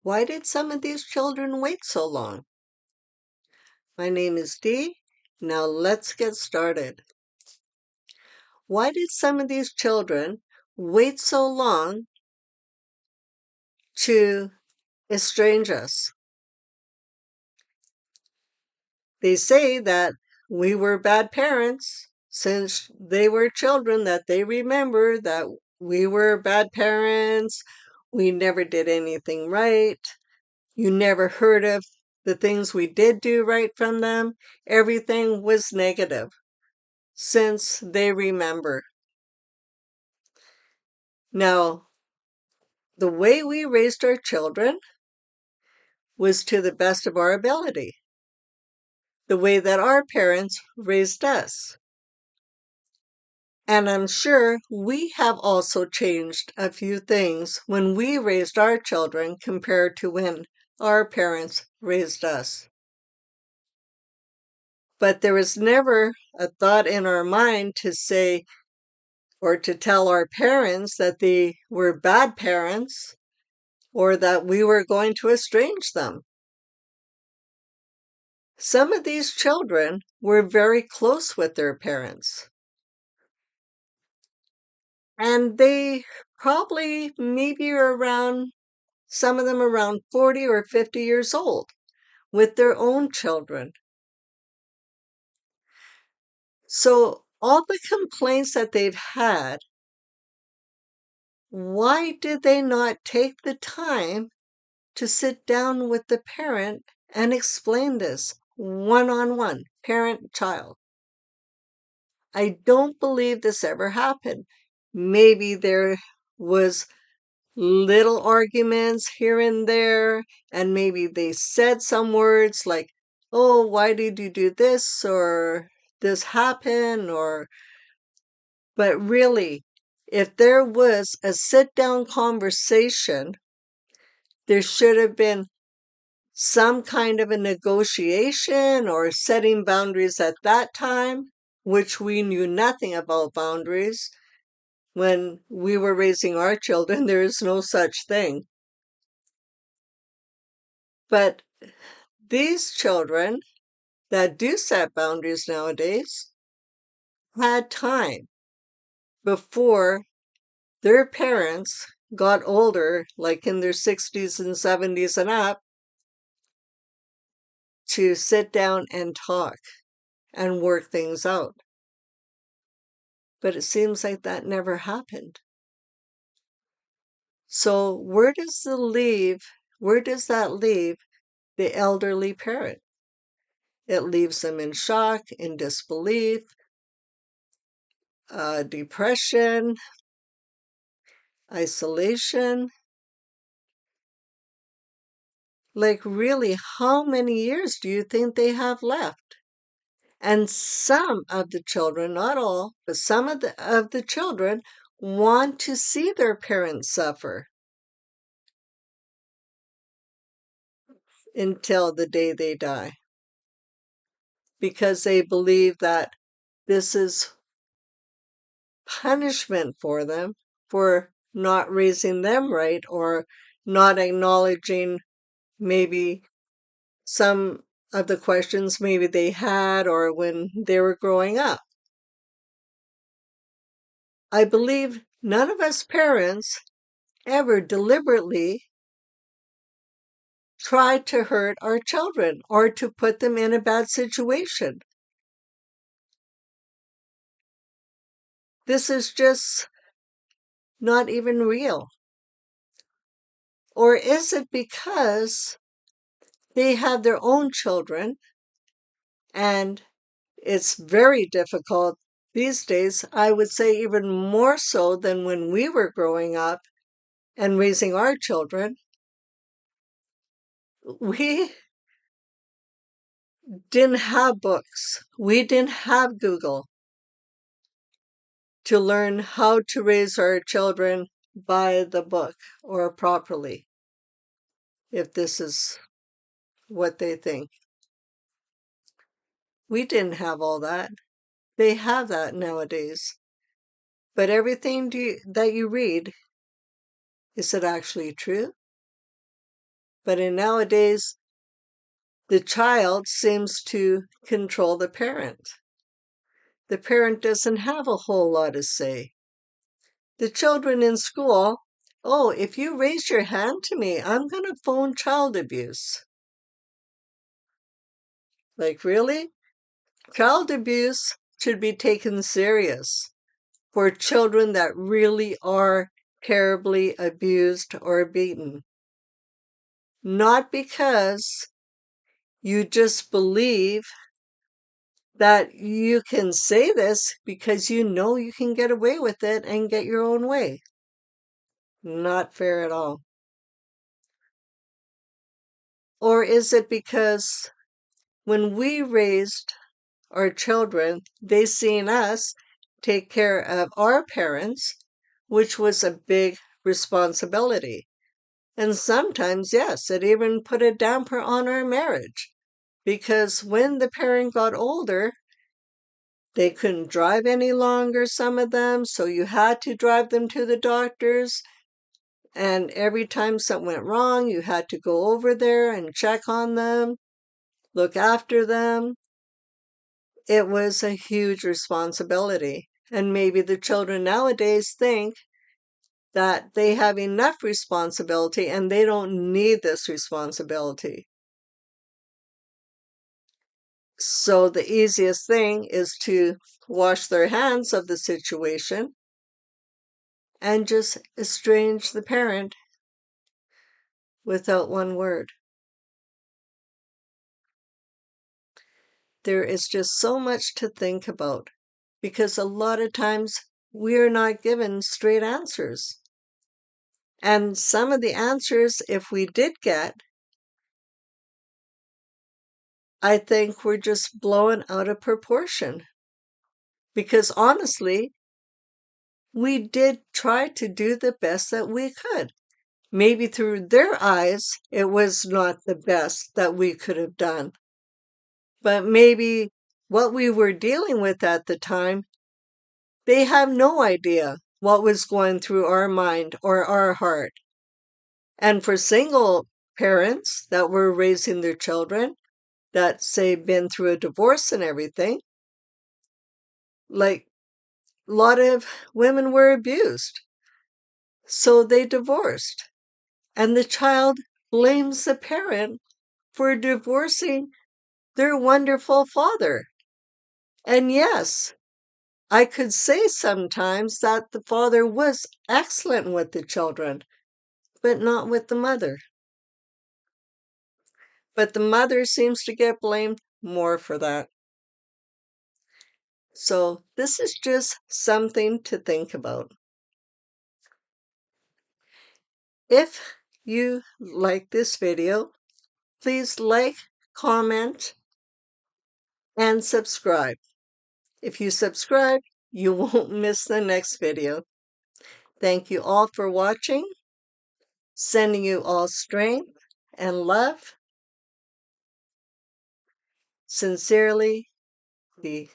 Why did some of these children wait so long? My name is Dee. Now let's get started. Why did some of these children wait so long to estrange us? They say that we were bad parents since they were children, that they remember that we were bad parents. We never did anything right. You never heard of the things we did do right from them. Everything was negative since they remember. Now, the way we raised our children was to the best of our ability, the way that our parents raised us. And I'm sure we have also changed a few things when we raised our children compared to when our parents raised us. But there was never a thought in our mind to say or to tell our parents that they were bad parents or that we were going to estrange them. Some of these children were very close with their parents. And they probably maybe around, some of them around 40 or 50 years old with their own children. So all the complaints that they've had, why did they not take the time to sit down with the parent and explain this one-on-one, parent-child? I don't believe this ever happened. Maybe there was little arguments here and there, and maybe they said some words like, "Oh, why did you do this?" or "this happened," or but really, if there was a sit-down conversation, there should have been some kind of a negotiation or setting boundaries at that time, which we knew nothing about boundaries. When we were raising our children, there is no such thing. But these children that do set boundaries nowadays had time before their parents got older, like in their 60s and 70s and up, to sit down and talk and work things out. But it seems like that never happened. So where does that leave the elderly parent? It leaves them in shock, in disbelief, depression, isolation. Like, really, how many years do you think they have left? And some of the children, not all, but some of the children want to see their parents suffer until the day they die because they believe that this is punishment for them for not raising them right or not acknowledging maybe some of the questions maybe they had or when they were growing up. I believe none of us parents ever deliberately try to hurt our children or to put them in a bad situation. This is just not even real. Or is it because they have their own children and it's very difficult these days, I would say even more so than when we were growing up and raising our children. We didn't have books. We didn't have Google to learn how to raise our children by the book or properly, if this is what they think. We didn't have all that. They have that nowadays. But everything that you read, is it actually true? But in nowadays, the child seems to control the parent. The parent doesn't have a whole lot to say. The children in school, oh, if you raise your hand to me, I'm going to phone child abuse. Like, really? Child abuse should be taken serious for children that really are terribly abused or beaten. Not because you just believe that you can say this because you know you can get away with it and get your own way. Not fair at all. Or is it because when we raised our children, they seen us take care of our parents, which was a big responsibility. And sometimes, yes, it even put a damper on our marriage. Because when the parent got older, they couldn't drive any longer, some of them, so you had to drive them to the doctors. And every time something went wrong, you had to go over there and check on them, look after them. It was a huge responsibility. And maybe the children nowadays think that they have enough responsibility and they don't need this responsibility. So the easiest thing is to wash their hands of the situation and just estrange the parent without one word. There is just so much to think about because a lot of times we're not given straight answers. And some of the answers, if we did get, I think we're just blown out of proportion. Because honestly, we did try to do the best that we could. Maybe through their eyes, it was not the best that we could have done. But maybe what we were dealing with at the time, they have no idea what was going through our mind or our heart. And for single parents that were raising their children, that say been through a divorce and everything, like a lot of women were abused. So they divorced. And the child blames the parent for divorcing their wonderful father. And yes, I could say sometimes that the father was excellent with the children, but not with the mother. But the mother seems to get blamed more for that. So this is just something to think about. If you like this video, please like, comment, and subscribe. If you subscribe, you won't miss the next video. Thank you all for watching. Sending you all strength and love. Sincerely, the